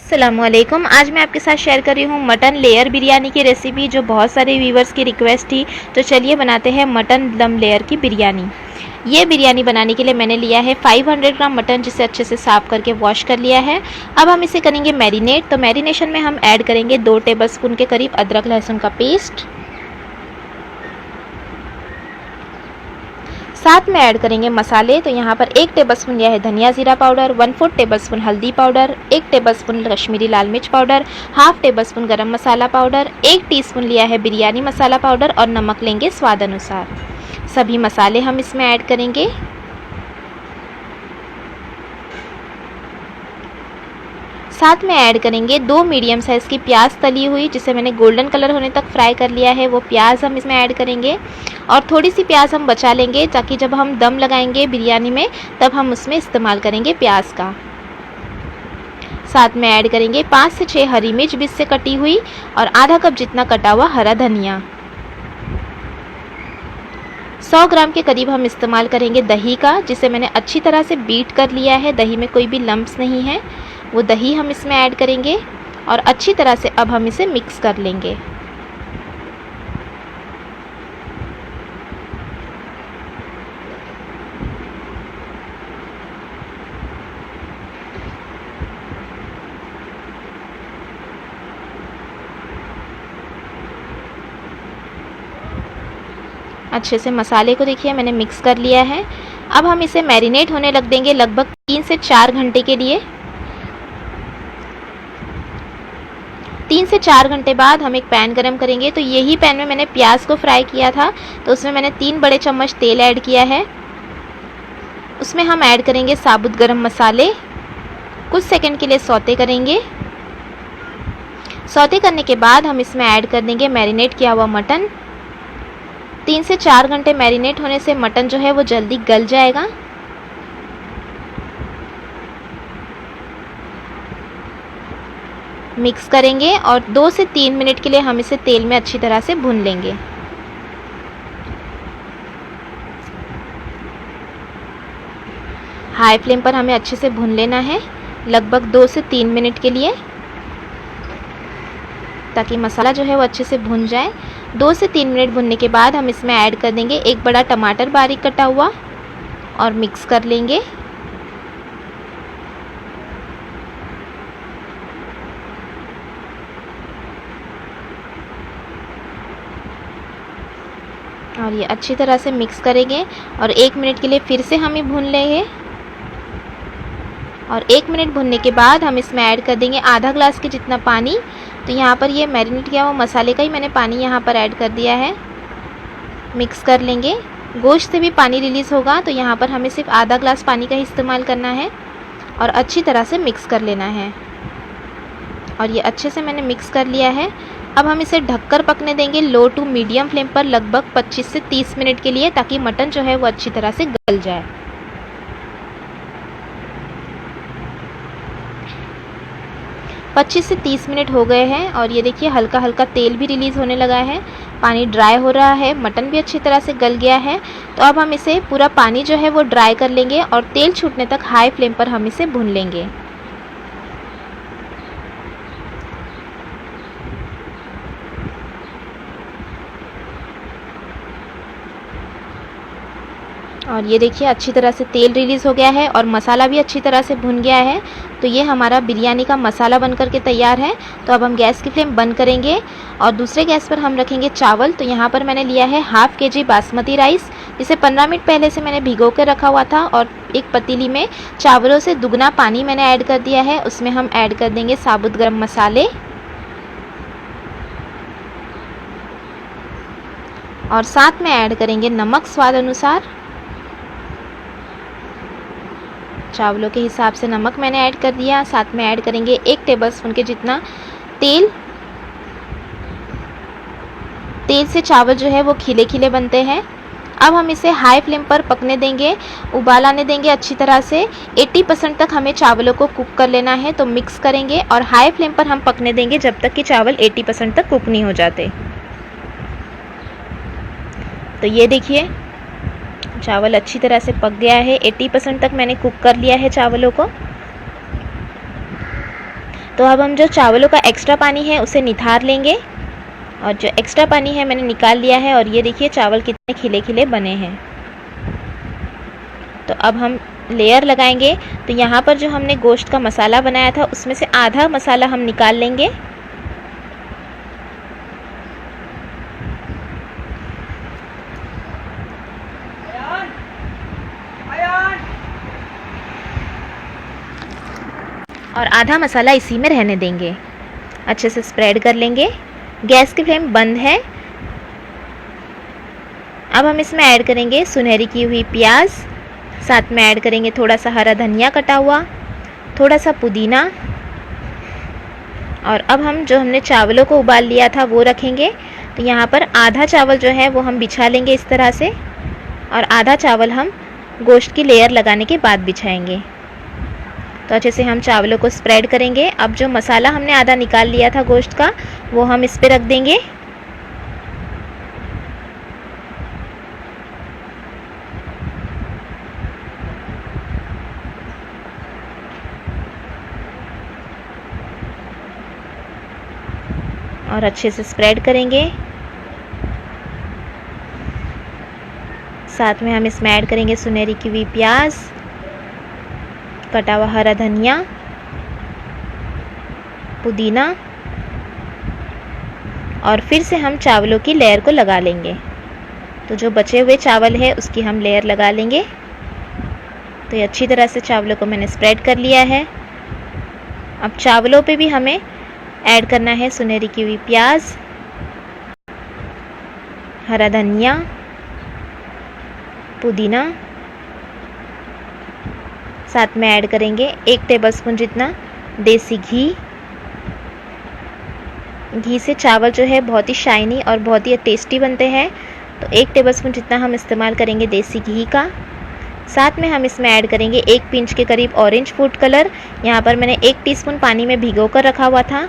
अस्सलामुअलैकुम। आज मैं आपके साथ शेयर कर रही हूँ मटन लेयर बिरयानी की रेसिपी, जो बहुत सारे व्यूवर्स की रिक्वेस्ट थी। तो चलिए बनाते हैं मटन दम लेयर की बिरयानी। ये बिरयानी बनाने के लिए मैंने लिया है 500 ग्राम मटन, जिसे अच्छे से साफ़ करके वॉश कर लिया है। अब हम इसे करेंगे मैरिनेट। तो मैरिनेशन में हम ऐड करेंगे 2 टेबलस्पून के करीब अदरक लहसुन का पेस्ट। साथ में ऐड करेंगे मसाले। तो यहाँ पर 1 टेबलस्पून लिया है धनिया जीरा पाउडर, 1/4 टेबलस्पून हल्दी पाउडर, 1 टेबलस्पून कश्मीरी लाल मिर्च पाउडर, हाफ टेबलस्पून गरम मसाला पाउडर, 1 टीस्पून लिया है बिरयानी मसाला पाउडर और नमक लेंगे स्वाद अनुसार। सभी मसाले हम इसमें ऐड करेंगे। साथ में ऐड करेंगे 2 मीडियम साइज़ की प्याज तली हुई, जिसे मैंने गोल्डन कलर होने तक फ्राई कर लिया है। वो प्याज हम इसमें ऐड करेंगे और थोड़ी सी प्याज हम बचा लेंगे, ताकि जब हम दम लगाएंगे बिरयानी में तब हम उसमें इस्तेमाल करेंगे प्याज का। साथ में ऐड करेंगे 5 से 6 हरी मिर्च बीच से कटी हुई और आधा कप जितना कटा हुआ हरा धनिया। 100 ग्राम के करीब हम इस्तेमाल करेंगे दही का, जिसे मैंने अच्छी तरह से बीट कर लिया है। दही में कोई भी लम्प्स नहीं है। वो दही हम इसमें ऐड करेंगे और अच्छी तरह से अब हम इसे मिक्स कर लेंगे। अच्छे से मसाले को देखिए मैंने मिक्स कर लिया है। अब हम इसे मैरिनेट होने लग देंगे लगभग 3 से 4 घंटे के लिए। 3 से 4 घंटे बाद हम एक पैन गरम करेंगे। तो यही पैन में मैंने प्याज को फ्राई किया था, तो उसमें मैंने 3 बड़े चम्मच तेल ऐड किया है। उसमें हम ऐड करेंगे साबुत गरम मसाले। कुछ सेकंड के लिए सौते करेंगे। सौते करने के बाद हम इसमें ऐड कर देंगे मैरिनेट किया हुआ मटन। 3 से 4 घंटे मैरिनेट होने से मटन जो है वो जल्दी गल जाएगा। मिक्स करेंगे और 2 से 3 मिनट के लिए हम इसे तेल में अच्छी तरह से भून लेंगे। हाई फ्लेम पर हमें अच्छे से भून लेना है, लगभग 2 से 3 मिनट के लिए, ताकि मसाला जो है वो अच्छे से भुन जाए। 2 से 3 मिनट भुनने के बाद हम इसमें ऐड कर देंगे 1 बड़ा टमाटर बारीक कटा हुआ और मिक्स कर लेंगे। और ये अच्छी तरह से मिक्स करेंगे और 1 मिनट के लिए फिर से हम ये भून लेंगे। और 1 मिनट भुनने के बाद हम इसमें ऐड कर देंगे आधा ग्लास के जितना पानी। तो यहाँ पर ये मैरिनेट किया हुआ मसाले का ही मैंने पानी यहाँ पर ऐड कर दिया है। मिक्स कर लेंगे। गोश्त से भी पानी रिलीज़ होगा, तो यहाँ पर हमें सिर्फ आधा ग्लास पानी का ही इस्तेमाल करना है और अच्छी तरह से मिक्स कर लेना है। और ये अच्छे से मैंने मिक्स कर लिया है। अब हम इसे ढककर पकने देंगे लो टू मीडियम फ्लेम पर लगभग 25 से 30 मिनट के लिए, ताकि मटन जो है वो अच्छी तरह से गल जाए। पच्चीस से 30 मिनट हो गए हैं और ये देखिए हल्का हल्का तेल भी रिलीज़ होने लगा है, पानी ड्राई हो रहा है, मटन भी अच्छी तरह से गल गया है। तो अब हम इसे पूरा पानी जो है वो ड्राई कर लेंगे और तेल छूटने तक हाई फ्लेम पर हम इसे भून लेंगे। और ये देखिए अच्छी तरह से तेल रिलीज़ हो गया है और मसाला भी अच्छी तरह से भुन गया है। तो ये हमारा बिरयानी का मसाला बनकर के तैयार है। तो अब हम गैस की फ्लेम बंद करेंगे और दूसरे गैस पर हम रखेंगे चावल। तो यहाँ पर मैंने लिया है हाफ़ केजी बासमती राइस, जिसे 15 मिनट पहले से मैंने भिगो कर रखा हुआ था। और एक पतीली में चावलों से दुगना पानी मैंने ऐड कर दिया है। उसमें हम ऐड कर देंगे साबुत गरम मसाले और साथ में ऐड करेंगे नमक स्वाद अनुसार। चावलों के हिसाब से नमक मैंने ऐड कर दिया। साथ में ऐड करेंगे 1 टेबलस्पून के जितना तेल। तेल से चावल जो है वो खिले खिले बनते हैं। अब हम इसे हाई फ्लेम पर पकने देंगे, उबाल आने देंगे अच्छी तरह से। 80% तक हमें चावलों को कुक कर लेना है। तो मिक्स करेंगे और हाई फ्लेम पर हम पकने देंगे जब तक कि चावल 80% तक कुक नहीं हो जाते। तो ये देखिए चावल अच्छी तरह से पक गया है। 80% तक मैंने कुक कर लिया है चावलों को। तो अब हम जो चावलों का एक्स्ट्रा पानी है उसे निथार लेंगे, और जो एक्स्ट्रा पानी है मैंने निकाल लिया है। और ये देखिए चावल कितने खिले खिले बने हैं। तो अब हम लेयर लगाएंगे। तो यहाँ पर जो हमने गोश्त का मसाला बनाया था उसमें से आधा मसाला हम निकाल लेंगे। और आधा मसाला इसी में रहने देंगे। अच्छे से स्प्रेड कर लेंगे। गैस की फ्लेम बंद है। अब हम इसमें ऐड करेंगे सुनहरी की हुई प्याज, साथ में ऐड करेंगे थोड़ा सा हरा धनिया कटा हुआ, थोड़ा सा पुदीना, और अब हम जो हमने चावलों को उबाल लिया था वो रखेंगे। तो यहाँ पर आधा चावल जो है वो हम बिछा लेंगे इस तरह से, और आधा चावल हम गोश्त की लेयर लगाने के बाद बिछाएंगे। तो अच्छे से हम चावलों को स्प्रेड करेंगे। अब जो मसाला हमने आधा निकाल लिया था गोश्त का वो हम इस पे रख देंगे। और अच्छे से स्प्रेड करेंगे। साथ में हम इसमें ऐड करेंगे सुनहरी की हुई प्याज, कटा हुआ हरा धनिया, पुदीना, और फिर से हम चावलों की लेयर को लगा लेंगे। तो जो बचे हुए चावल है उसकी हम लेयर लगा लेंगे। तो ये अच्छी तरह से चावलों को मैंने स्प्रेड कर लिया है। अब चावलों पे भी हमें ऐड करना है सुनहरी की हुई प्याज, हरा धनिया, पुदीना, साथ में ऐड करेंगे 1 टेबलस्पून जितना देसी घी। घी से चावल जो है बहुत ही शाइनी और बहुत ही टेस्टी बनते हैं। तो 1 टेबलस्पून जितना हम इस्तेमाल करेंगे देसी घी का। साथ में हम इसमें ऐड करेंगे 1 पिंच के करीब ऑरेंज फूड कलर। यहाँ पर मैंने 1 टीस्पून पानी में भिगो कर रखा हुआ था,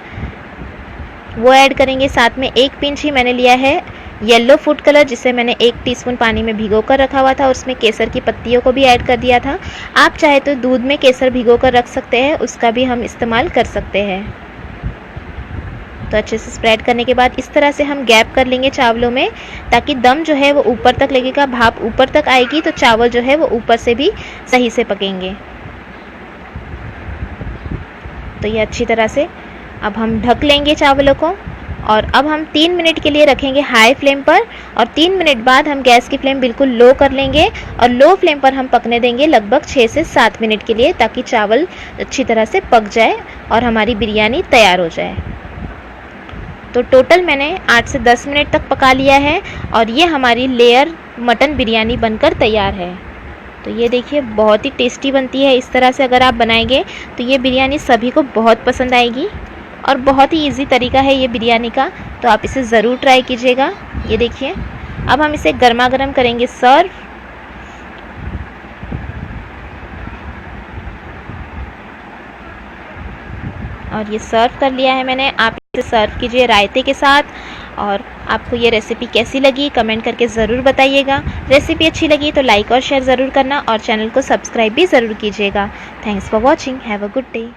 वो ऐड करेंगे। साथ में 1 पिंच ही मैंने लिया है येलो फूड कलर, जिसे मैंने 1 टीस्पून पानी में भिगो कर रखा हुआ था, और उसमें केसर की पत्तियों को भी ऐड कर दिया था। आप चाहे तो दूध में केसर भिगो कर रख सकते हैं, उसका भी हम इस्तेमाल कर सकते हैं। तो अच्छे से स्प्रेड करने के बाद इस तरह से हम गैप कर लेंगे चावलों में, ताकि दम जो है वो ऊपर तक लगेगा, भाप ऊपर तक आएगी तो चावल जो है वो ऊपर से भी सही से पकेंगे। तो ये अच्छी तरह से अब हम ढक लेंगे चावलों को, और अब हम 3 मिनट के लिए रखेंगे हाई फ्लेम पर, और 3 मिनट बाद हम गैस की फ्लेम बिल्कुल लो कर लेंगे, और लो फ्लेम पर हम पकने देंगे लगभग 6 से 7 मिनट के लिए, ताकि चावल अच्छी तरह से पक जाए और हमारी बिरयानी तैयार हो जाए। तो टोटल मैंने 8 से 10 मिनट तक पका लिया है, और ये हमारी लेयर मटन बिरयानी बनकर तैयार है। तो ये देखिए बहुत ही टेस्टी बनती है। इस तरह से अगर आप बनाएंगे तो ये बिरयानी सभी को बहुत पसंद आएगी, और बहुत ही इजी तरीका है ये बिरयानी का, तो आप इसे ज़रूर ट्राई कीजिएगा। ये देखिए अब हम इसे गर्मा गर्म करेंगे सर्व। और ये सर्व कर लिया है मैंने। आप इसे सर्व कीजिए रायते के साथ। और आपको ये रेसिपी कैसी लगी कमेंट करके ज़रूर बताइएगा। रेसिपी अच्छी लगी तो लाइक और शेयर ज़रूर करना, और चैनल को सब्सक्राइब भी ज़रूर कीजिएगा। Thanks for watching. Have a good day.